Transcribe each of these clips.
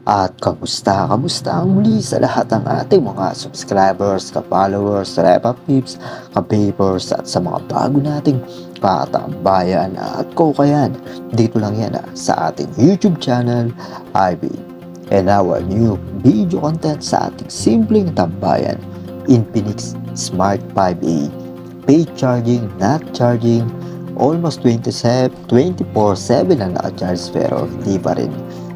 At kamusta ang muli sa lahat ng ating mga subscribers, ka-followers, repa-peeps, ka-vapers at sa mga bago nating katambayan at kukayan. Dito lang yan sa ating YouTube channel, Vape. And our new video content sa ating simpleng tambayan, Infinix Smart 5A. Paid charging, not charging, almost 24/7 ang naka-charge pero hindi pa rin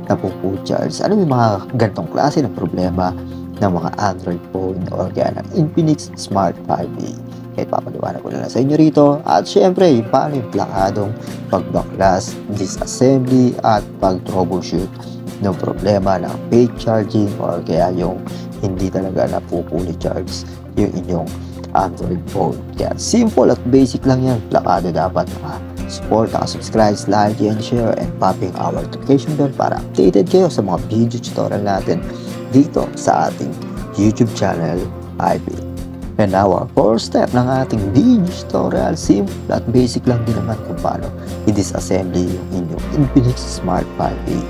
napupu-charge. Ano yung mga ganitong klase ng problema ng mga Android phone o kaya ng Infinix Smart 5A? Kahit papaliwanag ko na lang sa inyo rito. At syempre, paano yung plakadong pagbaklas, disassembly at pag-troubleshoot ng problema ng paid charging o kaya yung hindi talaga napupuli charge yung inyong Android phone. Kaya simple at basic lang yan. Plakado dapat support, subscribe, like, and share, and popping our notification bell para updated kayo sa mga video tutorial natin dito sa ating YouTube channel, Vape. And now, our first step ng ating video tutorial, simple at basic lang din naman kung paano i-disassembly yung inyong Infinix Smart 5A.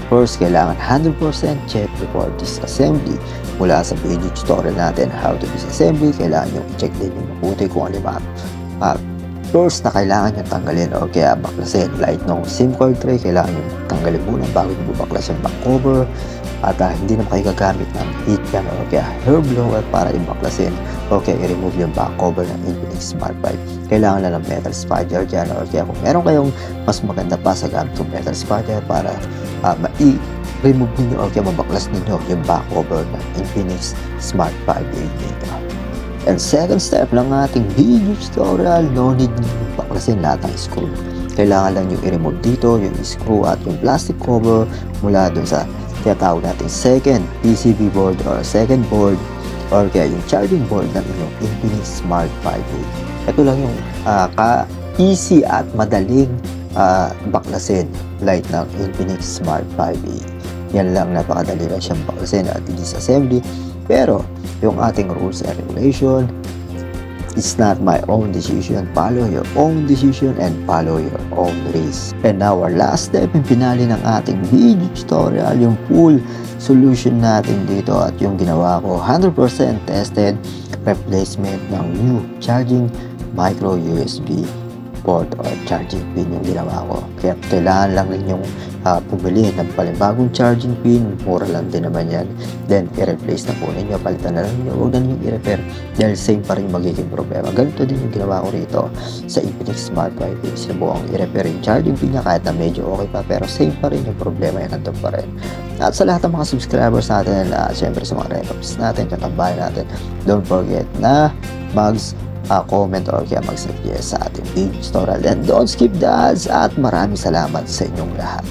First, kailangan 100% check before disassembly. Mula sa video tutorial natin, how to disassemble, kailangan nyo i-check din yung mabuti kung ano ba first na kailangan nyo tanggalin o kaya baklasin. Like nung SIM card tray, kailangan nyo tanggalin muna bago nyo baklas yung back cover. At hindi na kayo gagamit ng heat gun o kaya hair blower para i-baklasin o kaya i-remove yung back cover ng Infinix Smart 5. Kailangan na ng metal spider dyan o kaya kung meron kayong mas maganda pa sa gamit yung metal spider para i-remove ninyo o kaya mabaklas ninyo yung back cover ng Infinix Smart 5A. And second step ng ating video tutorial, no need nyo baklasin lahat ng screw. Kailangan lang nyo i-remove dito yung screw at yung plastic cover mula dun sa tinatawag natin second PCB board or second board or kaya yung charging board ng inyong Infinix Smart 5A. Ito lang yung easy at madaling baklasin light ng Infinix Smart 5A. Yan lang, napakadali lang siyang baklasin at disassembly. Pero yung ating rules and regulation, it's not my own decision. Follow your own decision and follow your own risk. And now our last step, yung pinali ng ating video tutorial, yung full solution natin dito at yung ginawa ko 100% tested replacement ng new charging micro USB port or charging pin yung ginawa ko. Kaya kailangan lang ninyong pumili ng panibagong charging pin. Mura lang din naman yan. Then, i-replace na po ninyo. Palitan na lang ninyo. Huwag na ninyo i-repair dahil same pa rin magiging problema. Ganito din yung ginawa ko rito sa Infinix Smart 5A. Sinubukan i-repair yung charging pin niya kahit na medyo okay pa pero same pa rin yung problema yan. Nandun pa rin. At sa lahat ng mga subscribers natin, syempre sa mga recaps natin, katambayan natin, don't forget na comment or kaya mag-suggest sa ating video tutorial. And don't skip the ads at maraming salamat sa inyong lahat.